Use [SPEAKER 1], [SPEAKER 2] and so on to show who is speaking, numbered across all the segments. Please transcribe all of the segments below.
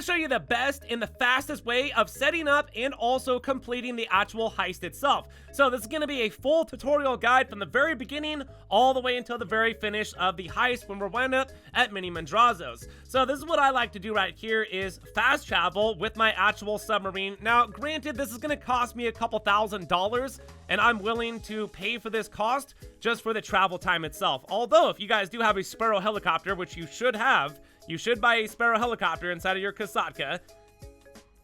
[SPEAKER 1] to show you the best and the fastest way of setting up and also completing the actual heist itself. So this is going to be a full tutorial guide from the very beginning all the way until the very finish of the heist when we're wound up at Mini Mandrazzo's. So this is what I like to do right here is fast travel with my actual submarine. Now, granted, this is going to cost me a couple $1,000s, and I'm willing to pay for this cost just for the travel time itself. Although, if you guys do have a Sparrow helicopter, which you should have, you should buy a Sparrow helicopter inside of your Kasatka,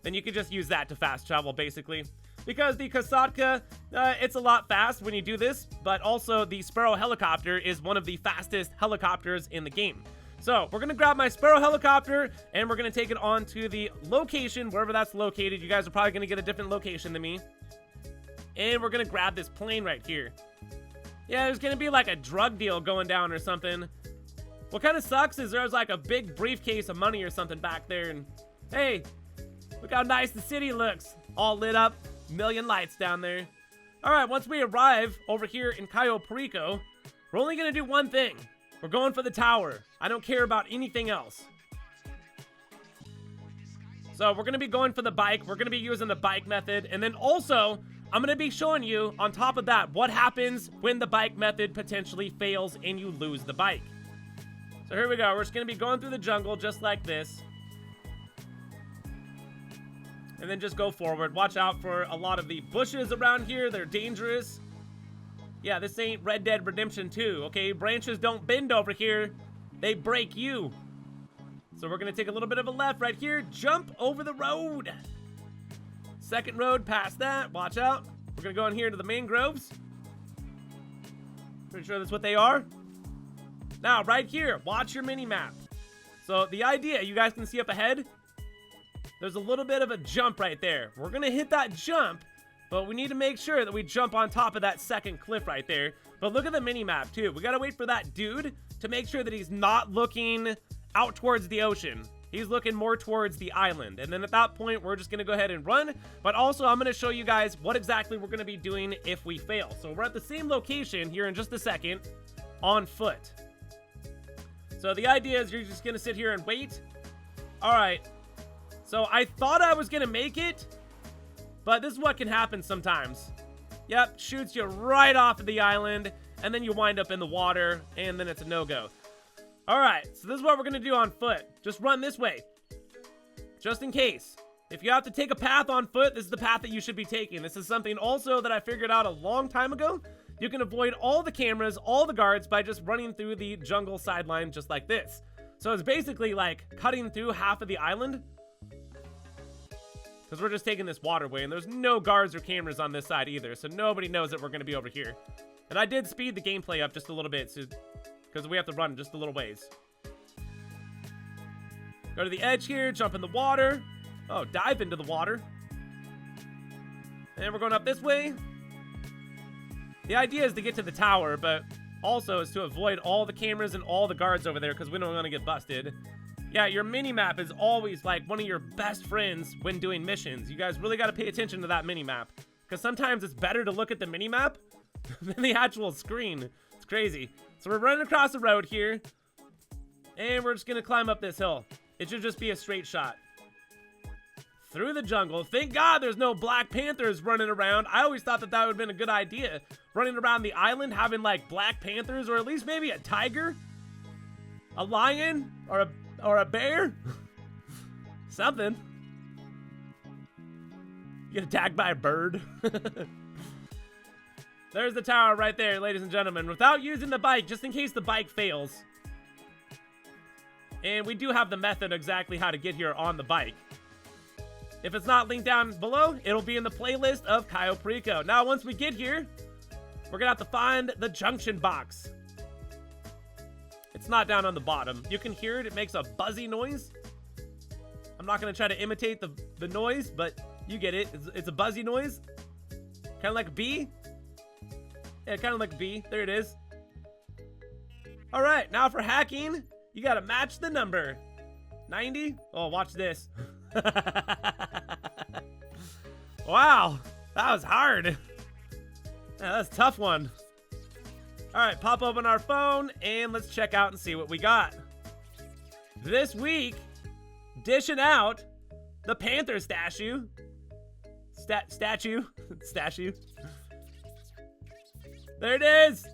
[SPEAKER 1] then you could just use that to fast travel, basically. Because the Kasatka, it's a lot fast when you do this, but also the Sparrow helicopter is one of the fastest helicopters in the game. So, we're going to grab my Sparrow helicopter, and we're going to take it on to the location, wherever that's located. You guys are probably going to get a different location than me. And we're going to grab this plane right here. Yeah, there's going to be like a drug deal going down or something. What kind of sucks is there's like a big briefcase of money or something back there, and hey, look how nice the city looks. All lit up, million lights down there. Alright, once we arrive over here in Cayo Perico, we're only going to do one thing. We're going for the tower. I don't care about anything else. So we're going to be going for the bike. We're going to be using the bike method, and then also, I'm going to be showing you, on top of that, what happens when the bike method potentially fails and you lose the bike. So here we go. We're just going to be going through the jungle just like this. And then just go forward. Watch out for a lot of the bushes around here. They're dangerous. Yeah, this ain't Red Dead Redemption 2, okay? Branches don't bend over here. They break you. So we're going to take a little bit of a left right here. Jump over the road. Second road past that. Watch out. We're going to go in here to the mangroves. Pretty sure that's what they are. Now, right here, watch your mini-map. So, the idea, you guys can see up ahead, there's a little bit of a jump right there. We're going to hit that jump, but we need to make sure that we jump on top of that second cliff right there. But look at the mini-map, too. We got to wait for that dude to make sure that he's not looking out towards the ocean. He's looking more towards the island. And then at that point, we're just going to go ahead and run. But also, I'm going to show you guys what exactly we're going to be doing if we fail. So, we're at the same location here in just a second on foot. So the idea is you're just going to sit here and wait. Alright. So I thought I was going to make it. But this is what can happen sometimes. Yep, shoots you right off of the island. And then you wind up in the water. And then it's a no-go. Alright, so this is what we're going to do on foot. Just run this way. Just in case. If you have to take a path on foot, this is the path that you should be taking. This is something also that I figured out a long time ago. You can avoid all the cameras, all the guards by just running through the jungle sideline just like this. So it's basically like cutting through half of the island. Because we're just taking this waterway and there's no guards or cameras on this side either. So nobody knows that we're going to be over here. And I did speed the gameplay up just a little bit because we have to run just a little ways. Go to the edge here, jump in the water. Oh, dive into the water. And we're going up this way. The idea is to get to the tower, but also is to avoid all the cameras and all the guards over there because we don't want to get busted. Yeah, your mini-map is always like one of your best friends when doing missions. You guys really got to pay attention to that mini-map because sometimes it's better to look at the mini-map than the actual screen. It's crazy. So we're running across the road here, and we're just going to climb up this hill. It should just be a straight shot. Through the jungle. Thank God there's no Black Panthers running around. I always thought that that would have been a good idea. Running around the island, having like Black Panthers, or at least maybe a tiger, a lion, or a bear, something. You get attacked by a bird. There's the tower right there, ladies and gentlemen. Without using the bike, just in case the bike fails. And we do have the method exactly how to get here on the bike. If it's not linked down below, it'll be in the playlist of Cayo Perico. Now, once we get here, we're going to have to find the junction box. It's not down on the bottom. You can hear it. It makes a buzzy noise. I'm not going to try to imitate the noise, but you get it. It's a buzzy noise. Kind of like a bee. Yeah, kind of like a bee. There it is. All right, now for hacking, you got to match the number. 90? Oh, watch this. Wow, that was hard. Yeah, that's a tough one. All right, pop open our phone and let's check out and see what we got. This week, dishing out the panther statue. Statue. There it is.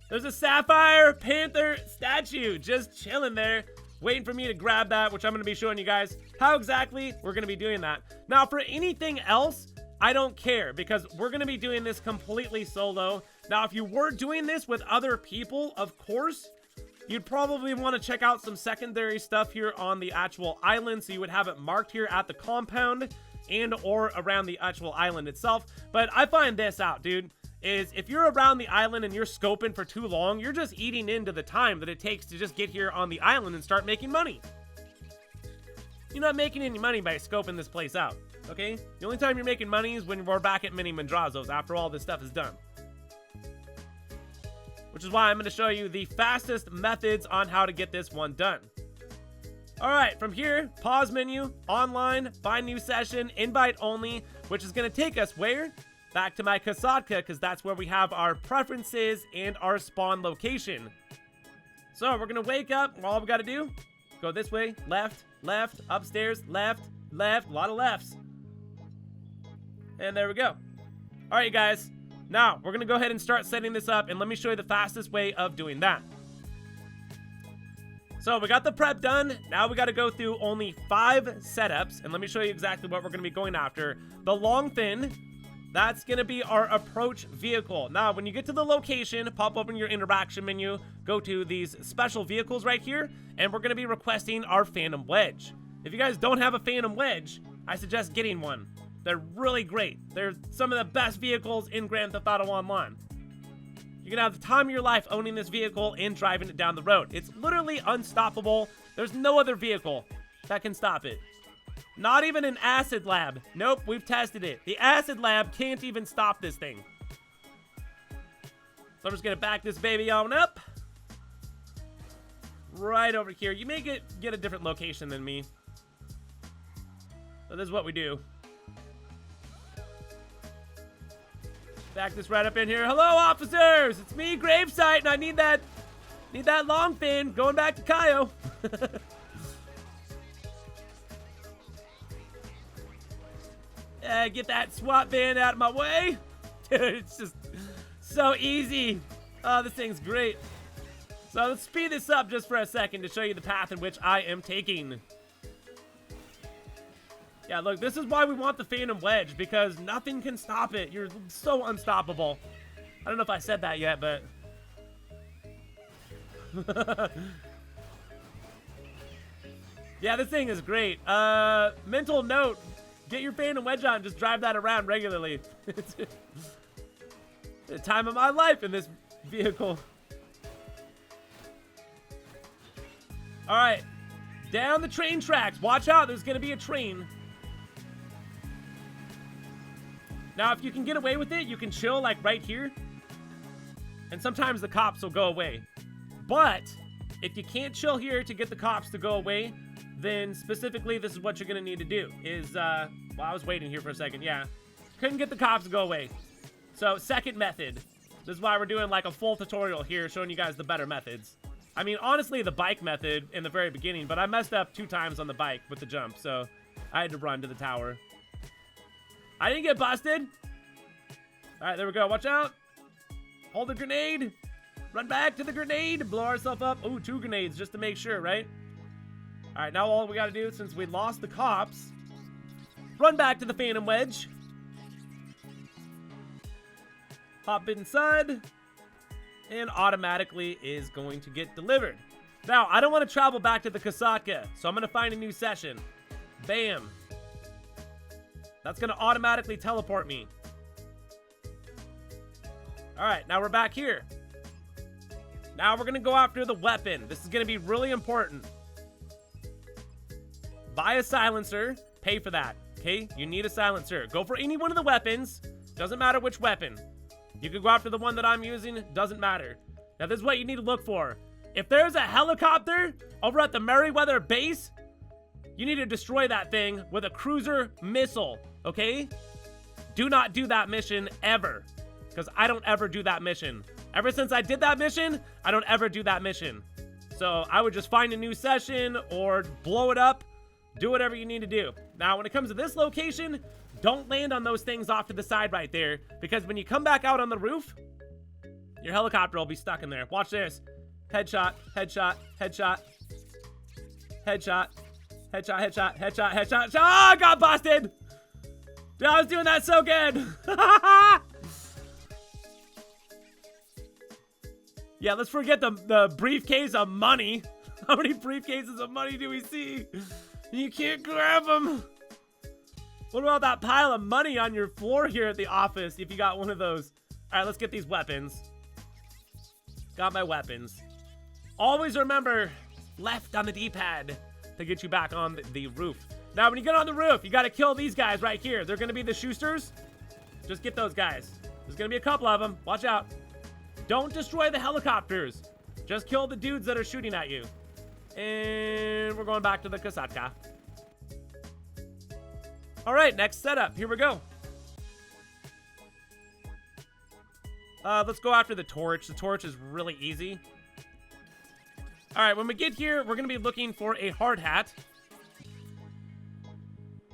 [SPEAKER 1] There's a sapphire panther statue just chilling there, waiting for me to grab that, which I'm going to be showing you guys how exactly we're going to be doing that. Now, for anything else, I don't care because we're going to be doing this completely solo. Now, if you were doing this with other people, of course, you'd probably want to check out some secondary stuff here on the actual island, so you would have it marked here at the compound and or around the actual island itself. But I find this out, dude, is if you're around the island and you're scoping for too long, you're just eating into the time that it takes to just get here on the island and start making money. You're not making any money by scoping this place out, okay? The only time you're making money is when we're back at Mini Mandrazos after all this stuff is done. Which is why I'm going to show you the fastest methods on how to get this one done. Alright, from here, pause menu, online, find new session, invite only, which is going to take us where? Back to my Kasatka, because that's where we have our preferences and our spawn location. So we're going to wake up, all we got to do, go this way, left, left, upstairs, left, left, a lot of lefts. And there we go. Alright, you guys. Now, we're going to go ahead and start setting this up, and let me show you the fastest way of doing that. So, we got the prep done. Now we got to go through only 5 setups, and let me show you exactly what we're going to be going after. The long fin, that's going to be our approach vehicle. Now, when you get to the location, pop open your interaction menu, go to these special vehicles right here, and we're going to be requesting our Phantom Wedge. If you guys don't have a Phantom Wedge, I suggest getting one. They're really great. They're some of the best vehicles in Grand Theft Auto Online. You're gonna have the time of your life owning this vehicle and driving it down the road. It's literally unstoppable. There's no other vehicle that can stop it. Not even an acid lab. Nope, we've tested it. The acid lab can't even stop this thing. So I'm just gonna back this baby on up. Right over here. You may get a different location than me. So this is what we do. Back this right up in here. Hello, officers! It's me, Gravesight, and I need that long fin. Going back to Cayo. Get that SWAT van out of my way. Dude, it's just so easy. Oh, this thing's great. So let's speed this up just for a second to show you the path in which I am taking. Yeah, look, this is why we want the Phantom Wedge, because nothing can stop it. You're so unstoppable. I don't know if I said that yet, but... yeah, this thing is great. Mental note, get your Phantom Wedge on, just drive that around regularly. It's the time of my life in this vehicle. Alright, down the train tracks. Watch out, there's gonna be a train. Now, if you can get away with it, you can chill, like, right here. And sometimes the cops will go away. But, if you can't chill here to get the cops to go away, then specifically, this is what you're going to need to do. Well, I was waiting here for a second, yeah. Couldn't get the cops to go away. So, second method. This is why we're doing, like, a full tutorial here, showing you guys the better methods. I mean, honestly, the bike method in the very beginning, but I messed up 2 times on the bike with the jump, so I had to run to the tower. I didn't get busted. All right, there we go. Watch out. Hold the grenade. Run back to the grenade. Blow ourselves up. Ooh, 2 grenades just to make sure, right? All right, now all we got to do, since we lost the cops, run back to the Phantom Wedge. Hop inside. And automatically is going to get delivered. Now, I don't want to travel back to the Kasatka, so I'm going to find a new session. Bam. That's going to automatically teleport me. Alright, now we're back here. Now we're going to go after the weapon. This is going to be really important. Buy a silencer. Pay for that. Okay? You need a silencer. Go for any one of the weapons. Doesn't matter which weapon. You can go after the one that I'm using. Doesn't matter. Now, this is what you need to look for. If there's a helicopter over at the Merryweather base, you need to destroy that thing with a cruiser missile. Okay? Do not do that mission ever. Because I don't ever do that mission. Ever since I did that mission, I don't ever do that mission. So I would just find a new session or blow it up Do whatever you need to do. Now, when it comes to this location, don't land on those things off to the side right there, because when you come back out on the roof, your helicopter will be stuck in there. Watch this. Headshot, headshot, headshot, headshot, headshot, headshot, headshot, headshot. Ah, got busted. Dude, I was doing that so good. Yeah, let's forget the briefcase of money. How many briefcases of money do we see? You can't grab them. What about that pile of money on your floor here at the office if you got one of those? All right, let's get these weapons. Got my weapons. Always remember, left on the D-pad to get you back on the roof. Now, when you get on the roof, you got to kill these guys right here. They're going to be the Schusters. Just get those guys. There's going to be a couple of them. Watch out. Don't destroy the helicopters. Just kill the dudes that are shooting at you. And we're going back to the Kasatka. All right, next setup. Here we go. Let's go after the torch. The torch is really easy. All right, when we get here, we're going to be looking for a hard hat.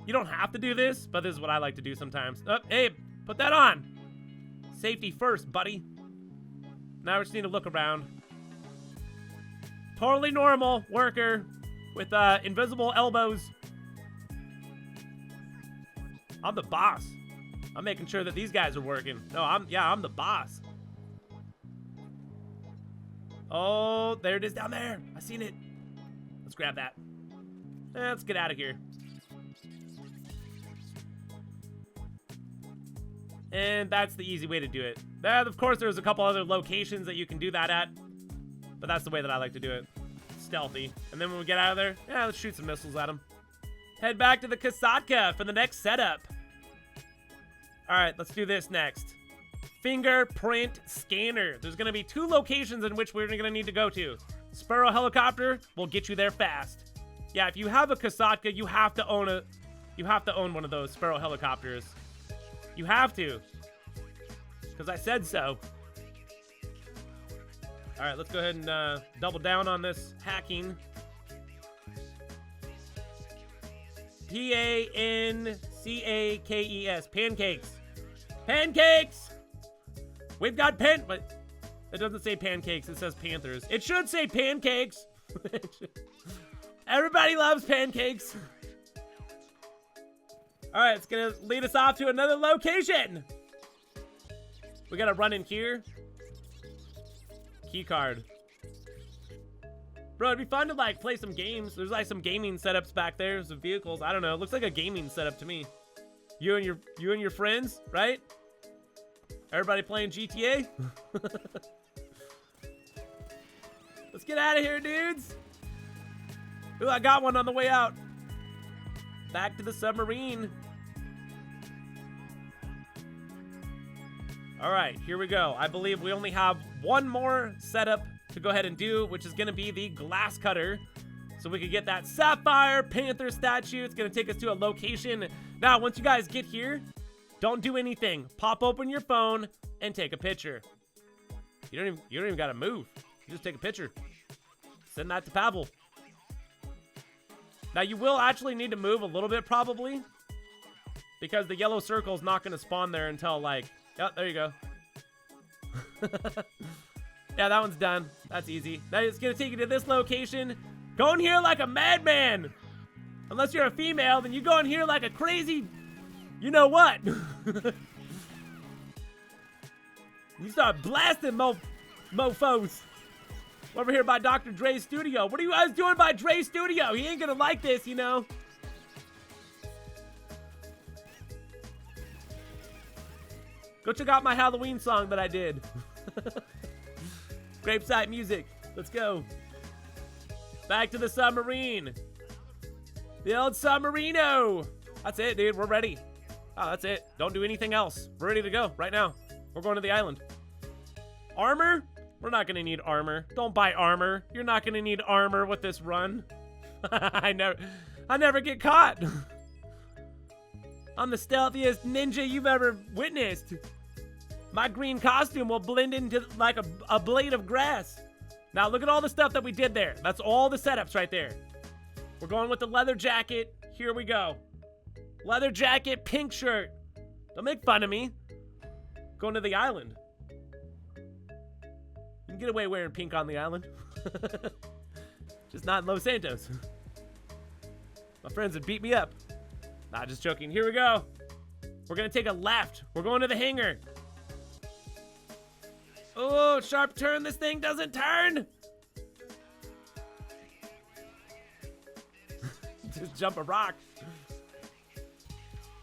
[SPEAKER 1] You don't have to do this, but this is what I like to do sometimes. Oh, hey, put that on. Safety first, buddy. Now we just need to look around. Totally normal worker with invisible elbows. I'm the boss. I'm making sure that these guys are working. No, I'm the boss. Oh, there it is down there. I seen it. Let's grab that. Let's get out of here. And that's the easy way to do it. Of course, there's a couple other locations that you can do that at, but that's the way that I like to do it. Stealthy. And then when we get out of there, yeah, let's shoot some missiles at them. Head back to the Kasatka for the next setup. All right, let's do this next. Fingerprint scanner. There's going to be 2 locations in which we're going to need to go to. Sparrow helicopter will get you there fast. Yeah, if you have a Kasatka, you have to own one of those Sparrow helicopters. You have to, because I said so. All right, let's go ahead and double down on this hacking. P-A-N-C-A-K-E-S. Pancakes. Pancakes! We've got but it doesn't say pancakes, it says Panthers. It should say pancakes. Everybody loves pancakes. All right, it's gonna lead us off to another location. We gotta run in here. Key card. Bro, it'd be fun to like play some games. There's like some gaming setups back there, some vehicles. I don't know. It looks like a gaming setup to me. You and your friends, right? Everybody playing GTA? Let's get out of here, dudes. Ooh, I got one on the way out. Back to the submarine. All right, here we go. I believe we only have one more setup to go ahead and do, which is going to be the glass cutter. So we can get that Sapphire Panther statue. It's going to take us to a location. Now, once you guys get here, don't do anything. Pop open your phone and take a picture. You don't even got to move. You just take a picture. Send that to Pavel. Now, you will actually need to move a little bit, probably, because the yellow circle is not going to spawn there until, like, oh, there you go. Yeah, that one's done. That's easy. Now, it's going to take you to this location. Go in here like a madman. Unless you're a female, then you go in here like a crazy, you know what? You start blasting mofos. Over here by Dr. Dre's studio. What are you guys doing by Dre's studio? He ain't gonna like this, you know. Go check out my Halloween song that I did. GRAVESIGHT music. Let's go. Back to the submarine. The old submarino. That's it, dude. We're ready. Oh, that's it. Don't do anything else. We're ready to go right now. We're going to the island. Armor? We're not going to need armor. Don't buy armor. You're not going to need armor with this run. I never get caught. I'm the stealthiest ninja you've ever witnessed. My green costume will blend into like a blade of grass. Now look at all the stuff that we did there. That's all the setups right there. We're going with the leather jacket. Here we go. Leather jacket, pink shirt. Don't make fun of me. Going to the island. You can get away wearing pink on the island. Just not in Los Santos. My friends would beat me up. Nah, just joking. Here we go. We're gonna take a left. We're going to the hangar. Oh, sharp turn. This thing doesn't turn. Just jump a rock.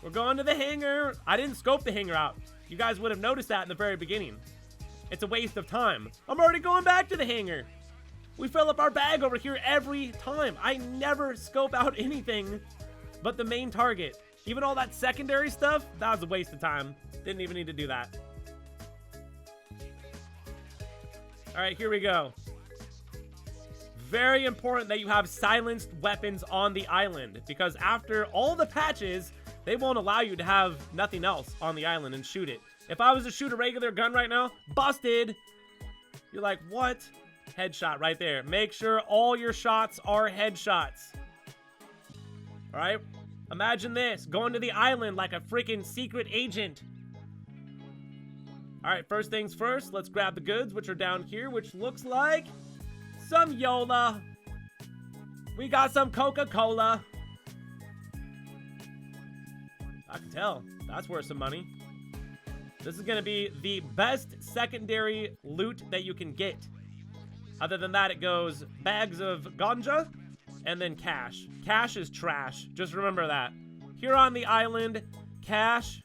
[SPEAKER 1] We're going to the hangar. I didn't scope the hangar out. You guys would have noticed that in the very beginning. It's a waste of time. I'm already going back to the hangar. We fill up our bag over here every time. I never scope out anything but the main target. Even all that secondary stuff, that was a waste of time. Didn't even need to do that. All right, here we go. Very important that you have silenced weapons on the island, because after all the patches, they won't allow you to have nothing else on the island and shoot it. If I was to shoot a regular gun right now, busted. You're like, what? Headshot right there. Make sure all your shots are headshots. All right? Imagine this, going to the island like a freaking secret agent. All right, first things first, let's grab the goods, which are down here, which looks like some Yola. We got some Coca-Cola. I can tell. That's worth some money. This is going to be the best secondary loot that you can get. Other than that, it goes bags of ganja and then cash. Cash is trash. Just remember that. Here on the island, cash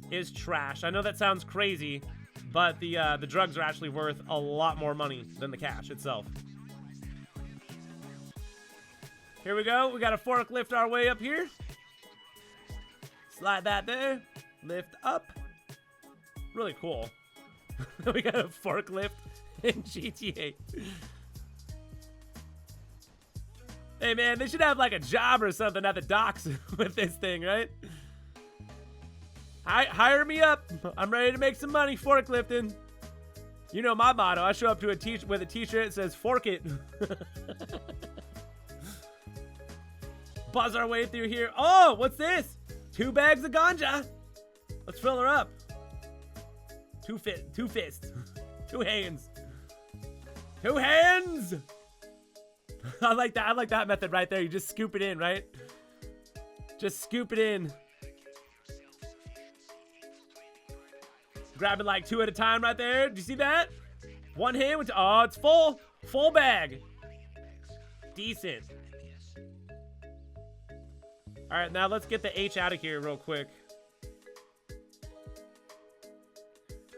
[SPEAKER 1] is trash. I know that sounds crazy, but the drugs are actually worth a lot more money than the cash itself. Here we go. We got to forklift our way up here. Slide that there. Lift up. Really cool. We got a forklift in GTA. Hey man, they should have like a job or something at the docks with this thing, right? Hire me up. I'm ready to make some money forklifting. You know my motto. I show up to with a t-shirt that says fork it. Buzz our way through here. Oh, what's this? 2 bags of ganja. Let's fill her up. 2 fists. 2 hands. 2 hands. I like that. I like that method right there. You just scoop it in, right? Just scoop it in. Grabbing like 2 at a time right there. Do you see that? 1 hand. Which, oh, it's full. Full bag. Decent. All right, now let's get the H out of here real quick.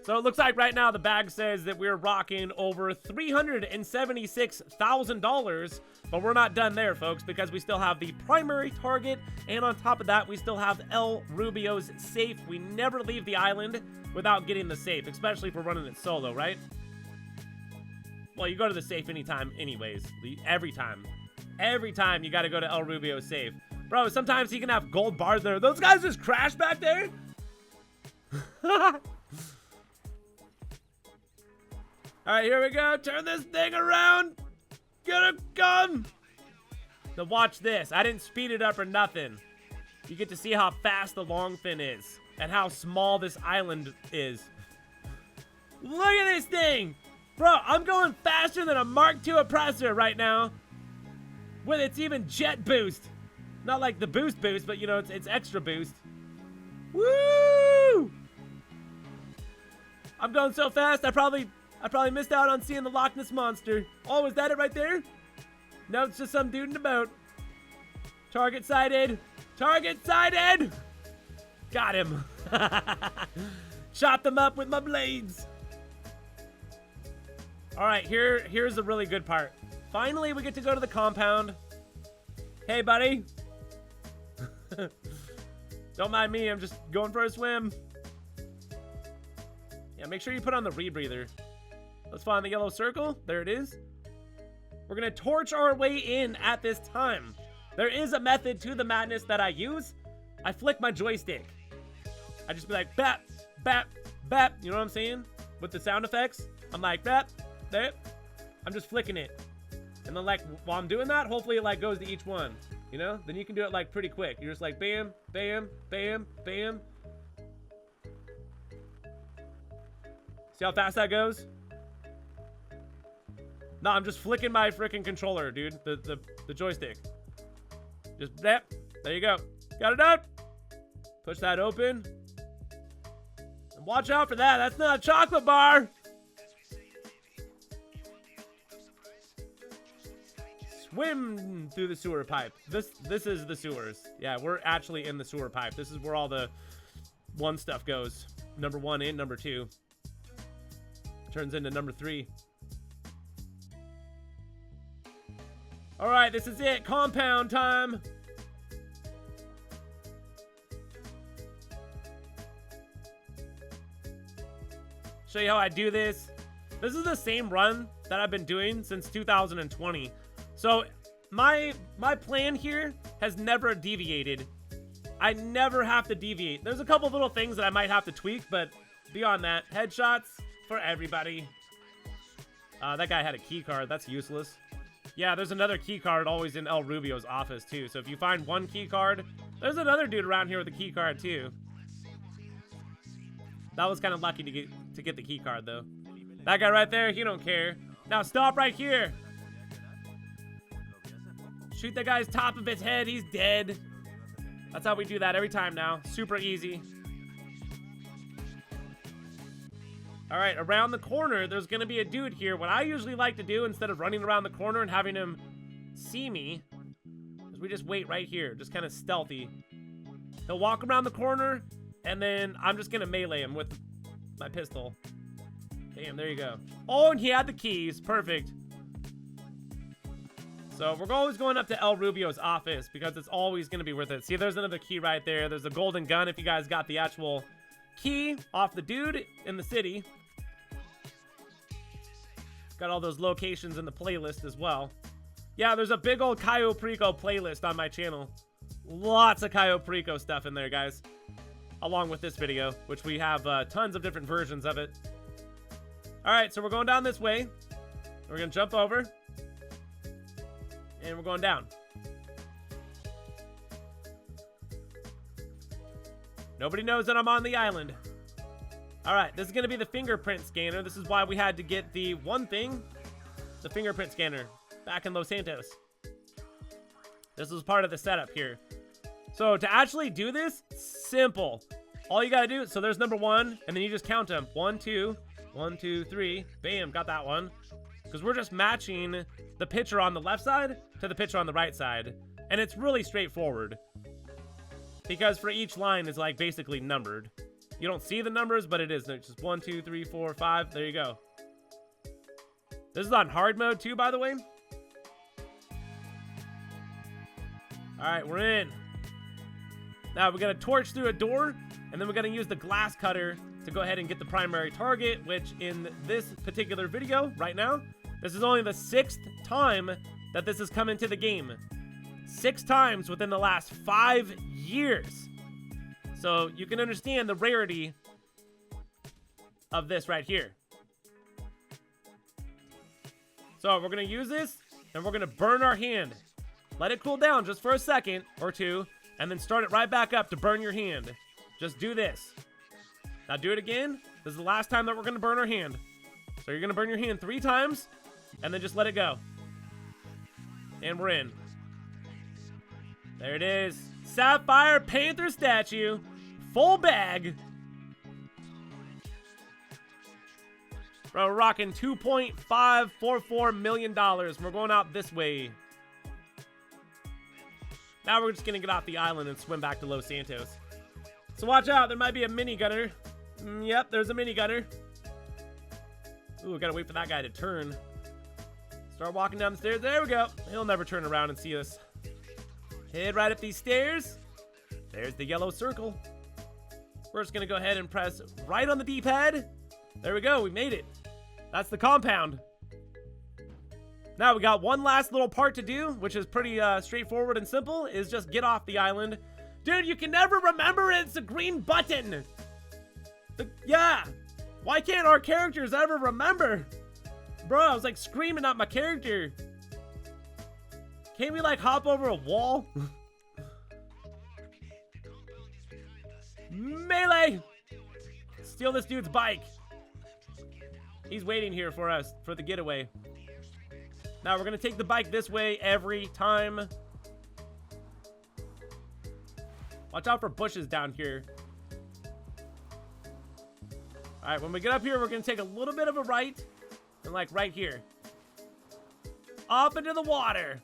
[SPEAKER 1] So it looks like right now the bag says that we're rocking over $376,000, but we're not done there, folks, because we still have the primary target, and on top of that, we still have El Rubio's safe. We never leave the island without getting the safe, especially if we're running it solo, right? Well, you go to the safe anytime anyways. Every time. Every time you got to go to El Rubio's safe. Bro, sometimes he can have gold bars there. Those guys just crash back there? Alright, here we go. Turn this thing around. Get a gun. Now watch this. I didn't speed it up or nothing. You get to see how fast the long fin is and how small this island is. Look at this thing. Bro, I'm going faster than a Mark II oppressor right now. With its even jet boost. Not like the boost, but you know, it's extra boost. Woo! I'm going so fast, I probably missed out on seeing the Loch Ness Monster. Oh, is that it right there? No, it's just some dude in the boat. Target sighted. Target sighted! Got him. Chopped him up with my blades. All right, here's the really good part. Finally, we get to go to the compound. Hey, buddy. Don't mind me, I'm just going for a swim. Yeah, make sure you put on the rebreather. Let's find the yellow circle. There it is. We're gonna torch our way in at this time. There is a method to the madness that I use. I flick my joystick. I just be like, bap, bap, bap. You know what I'm saying? With the sound effects. I'm like, bap, bap. I'm just flicking it. And then like, while I'm doing that, hopefully it like goes to each one. you know? Then you can do it like pretty quick. You're just like bam, bam, bam, bam. See how fast that goes? No, I'm just flicking my freaking controller, dude. The joystick. Just that. There you go. Got it done. Push that open. And watch out for that. That's not a chocolate bar. Swim through the sewer pipe. This is the sewers. Yeah, we're actually in the sewer pipe. This is where all the one stuff goes. Number 1 and number 2. Turns into number 3. All right, this is it. Compound time. Show you how I do this. This is the same run that I've been doing since 2020. So my plan here has never deviated. I never have to deviate. There's a couple little things that I might have to tweak, but beyond that, headshots for everybody. That guy had a key card. That's useless. Yeah, there's another key card always in El Rubio's office too. So if you find one key card, there's another dude around here with a key card too. That was kind of lucky to get the key card though. That guy right there, he don't care. Now stop right here. Shoot that guy's top of his head. He's dead. That's how we do that every time now. Super easy. All right, around the corner, there's going to be a dude here. What I usually like to do instead of running around the corner and having him see me is we just wait right here, just kind of stealthy. He'll walk around the corner, and then I'm just going to melee him with my pistol. Damn, there you go. Oh, and he had the keys. Perfect. So we're always going up to El Rubio's office because it's always going to be worth it. See, there's another key right there. There's a golden gun if you guys got the actual key off the dude in the city. Got all those locations in the playlist as well. Yeah, there's a big old Cayo Perico playlist on my channel. Lots of Cayo Perico stuff in there, guys. Along with this video, which we have tons of different versions of it. All right, so we're going down this way. We're going to jump over. And we're going down. Nobody knows that I'm on the island. All right, this is going to be the fingerprint scanner. This is why we had to get the one thing, the fingerprint scanner, back in Los Santos. This was part of the setup here. So to actually do this, simple. All you got to do, so there's number 1, and then you just count them. 1, 2, 1, 2, 3. Bam, got that one. Because we're just matching the picture on the left side to the picture on the right side. And it's really straightforward. Because for each line is like basically numbered. You don't see the numbers, but it is. It's just 1, 2, 3, 4, 5. There you go. This is on hard mode too, by the way. All right, we're in. Now we're gonna torch through a door, and then we're gonna use the glass cutter to go ahead and get the primary target, which in this particular video right now, this is only the 6th time that this has come into the game. 6 times within the last 5 years. So you can understand the rarity of this right here. So we're going to use this, and we're going to burn our hand. Let it cool down just for a second or two, and then start it right back up to burn your hand. Just do this. Now do it again. This is the last time that we're going to burn our hand. So you're going to burn your hand 3 times, and then just let it go. And we're in. There it is. Sapphire Panther statue. Full bag. Bro, we're rocking $2.544 million. We're going out this way. Now we're just going to get off the island and swim back to Los Santos. So watch out. There might be a minigunner. Yep, there's a minigunner. Ooh, gotta wait for that guy to turn. Start walking down the stairs. There we go. He'll never turn around and see us. Head right up these stairs. There's the yellow circle. We're just gonna go ahead and press right on the D-pad. There we go, we made it. That's the compound. Now we got one last little part to do, which is pretty straightforward and simple, is just get off the island. Dude, you can never remember it. It's a green button. Yeah. Why can't our characters ever remember? Bro, I was like screaming at my character. Can't we like hop over a wall? Melee! Steal this dude's bike. He's waiting here for us for the getaway. Now we're gonna take the bike this way every time. Watch out for bushes down here. All right, when we get up here, we're gonna take a little bit of a right, and like right here. Up into the water.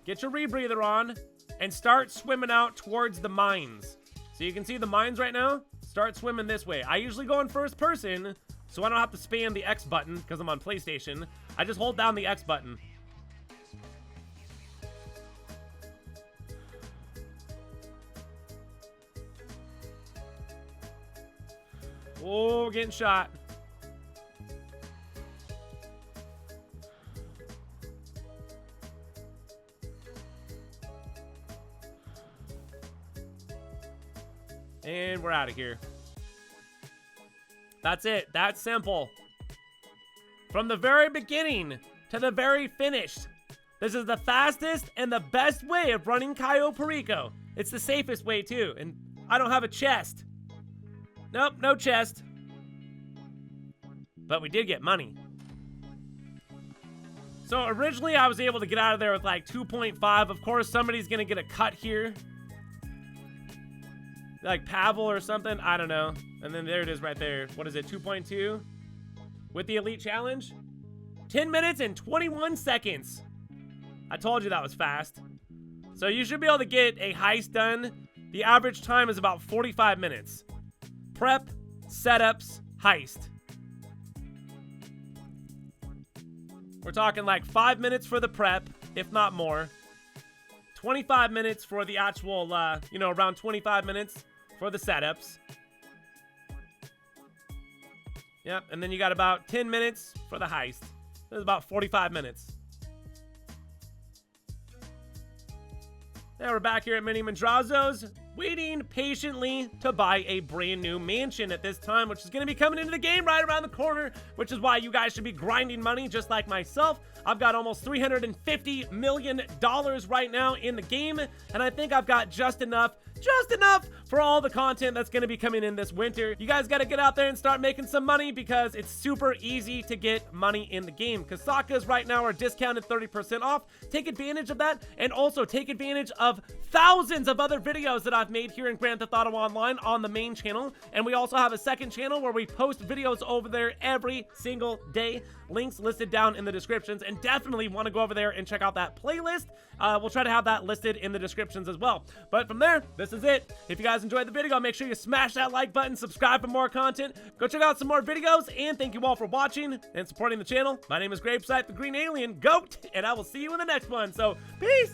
[SPEAKER 1] Get your rebreather on, and start swimming out towards the mines. So you can see the mines right now. Start swimming this way. I usually go in first person, so I don't have to spam the X button because I'm on PlayStation. I just hold down the X button. Oh, we're getting shot. And we're out of here. That's it. That's simple. From the very beginning to the very finish. This is the fastest and the best way of running Cayo Perico. It's the safest way too. And I don't have a chest. Nope, no chest. But we did get money. So originally I was able to get out of there with like 2.5. Of course, somebody's gonna get a cut here. Like Pavel or something, I don't know. And then there it is right there. What is it, 2.2? With the Elite Challenge? 10 minutes and 21 seconds. I told you that was fast. So you should be able to get a heist done. The average time is about 45 minutes. Prep, setups, heist. We're talking like 5 minutes for the prep, if not more. 25 minutes for the actual, around 25 minutes for the setups. Yep, and then you got about 10 minutes for the heist. That's about 45 minutes. Now we're back here at Mini Madrazo's, waiting patiently to buy a brand new mansion at this time, which is going to be coming into the game right around the corner, which is why you guys should be grinding money just like myself. I've got almost $350 million right now in the game, and I think I've got just enough for all the content that's going to be coming in this winter. You guys got to get out there and start making some money because it's super easy to get money in the game. Kasakas right now are discounted 30% off. Take advantage of that, and also take advantage of thousands of other videos that I've made here in Grand Theft Auto Online on the main channel. And we also have a second channel where we post videos over there every single day. Links listed down in the descriptions, and definitely want to go over there and check out that playlist. We'll try to have that listed in the descriptions as well. But from there, this is it. If you guys enjoyed the video, make sure you smash that like button, subscribe for more content, go check out some more videos, and thank you all for watching and supporting the channel. My name is GRAVESIGHT, the Green Alien Goat, and I will see you in the next one. So, peace!